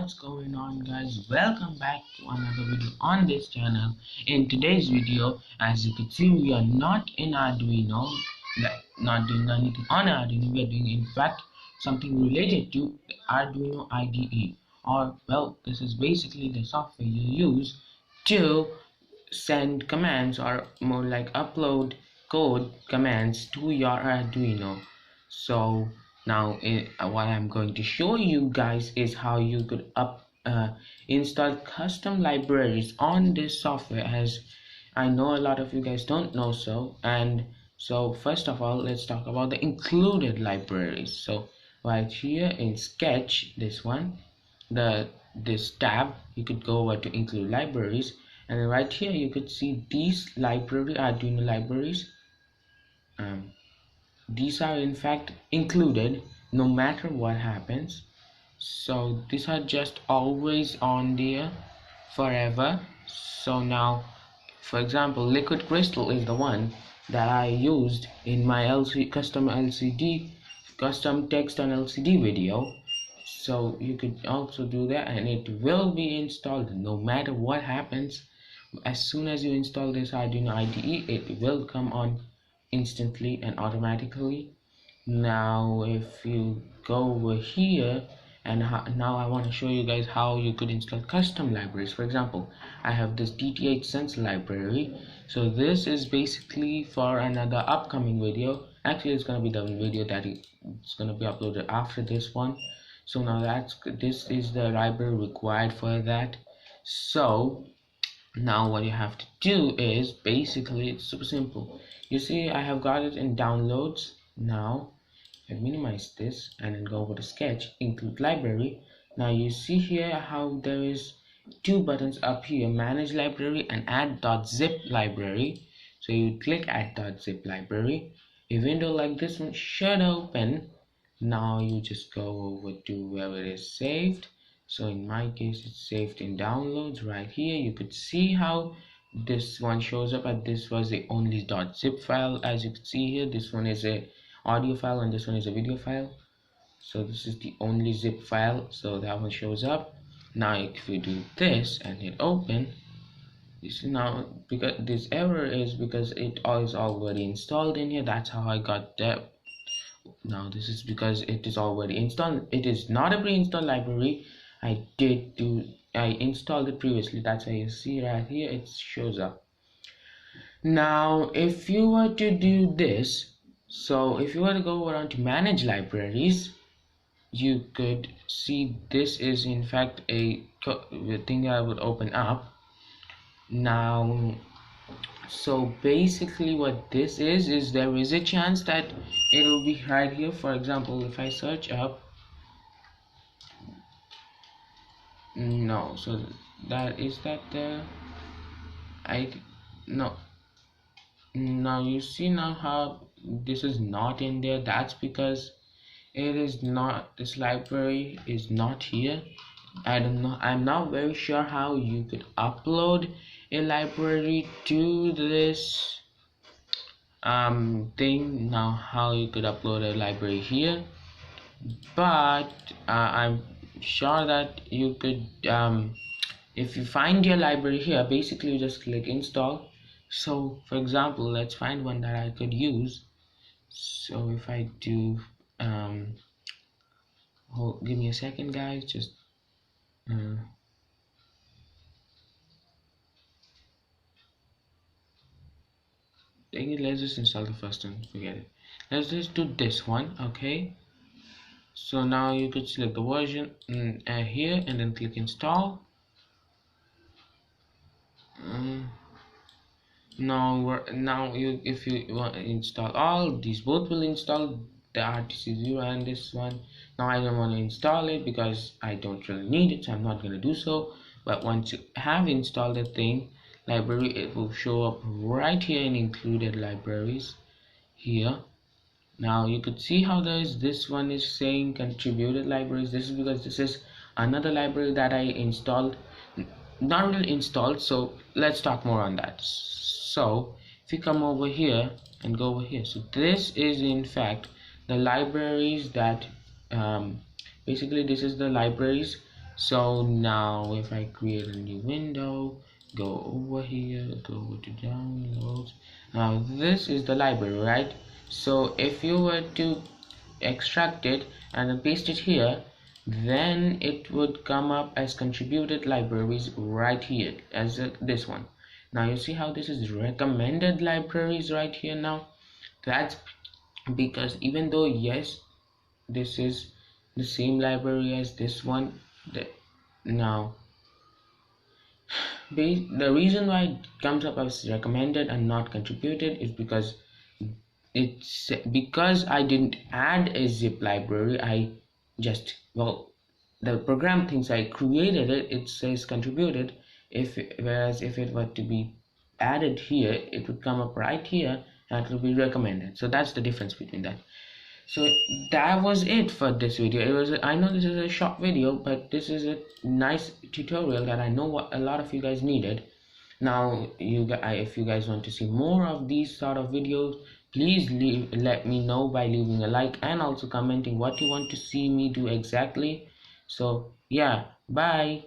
what's going on, guys? Welcome back to another video on this channel. In today's video, as you can see, we are not in Arduino, not doing anything on Arduino. We are doing, in fact, something related to Arduino IDE, or well, this is basically the software you use to send commands, or more like upload code commands to your Arduino. So now what I'm going to show you guys is how you could install custom libraries on this software, as I know a lot of you guys don't know. So first of all, let's talk about the included libraries. So right here in Sketch, this tab, you could go over to include libraries, and right here you could see these Arduino libraries. These are in fact included no matter what happens, so these are just always on there forever. So now, for example, liquid crystal is the one that I used in my custom text on LCD video. So you could also do that, and it will be installed no matter what happens. As soon as you install this Arduino IDE, it will come on instantly and automatically. Now if you go over here, and now I want to show you guys how you could install custom libraries. For example, I have this DTH Sense library. So this is basically for another upcoming video. Actually, it's going to be the video that it's going to be uploaded after this one. So now this is the library required for that. So now what you have to do is basically, it's super simple. You see, I have got it in downloads. Now I minimize this and then go over to Sketch, include library. Now you see here how there is two buttons up here, manage library and add.zip library. So you click add.zip library. A window like this one should open. Now you just go over to where it is saved. So in my case, it's saved in downloads right here. You could see how this one shows up, and this was the only .zip file. As you can see here, this one is a audio file and this one is a video file. So this is the only zip file, so that one shows up. Now if you do this and hit open, you see now, because this error is because it is already installed in here. That's how I got that. Now this is because it is already installed. It is not a pre-installed library. I installed it previously. That's why you see right here it shows up. Now if you were to do this, so if you were to go around to manage libraries, you could see this is in fact a thing that I would open up now. So basically what this is there is a chance that it will be right here. For example, if I search up, no, so that is that there. Now you see now how this is not in there. That's because it is not, this library is not here. I don't know, I'm not very sure how you could upload a library to this thing. Now how you could upload a library here, but I'm sure that you could, if you find your library here, basically you just click install. So for example, let's find one that I could use. So if I do give me a second, guys, just let's just install the first one, forget it. Let's just do this one. Okay, so now you could select the version here and then click install. Now if you want to install all these, both will install, the RTC0 and this one. Now I don't want to install it because I don't really need it, so I'm not going to do so. But once you have installed the thing library, it will show up right here in included libraries here. Now you could see how this one is saying contributed libraries. This is because this is another library that I installed, not really installed. So let's talk more on that. So if you come over here and go over here, so this is in fact the libraries that basically this is the libraries So now if I create a new window, go over here, go over to downloads. Now this is the library, right? So if you were to extract it and then paste it here, then it would come up as contributed libraries right here as this one. Now you see how this is recommended libraries right here. Now that's because even though yes, this is the same library as this one, now the reason why it comes up as recommended and not contributed is because I didn't add a zip library. I just, well, the program thinks I created it, it says contributed. Whereas if it were to be added here, it would come up right here and it will be recommended. So that's the difference between that. So that was it for this video. I know this is a short video, but this is a nice tutorial that I know what a lot of you guys needed. Now if you guys want to see more of these sort of videos, please let me know by leaving a like and also commenting what you want to see me do exactly. So yeah, bye.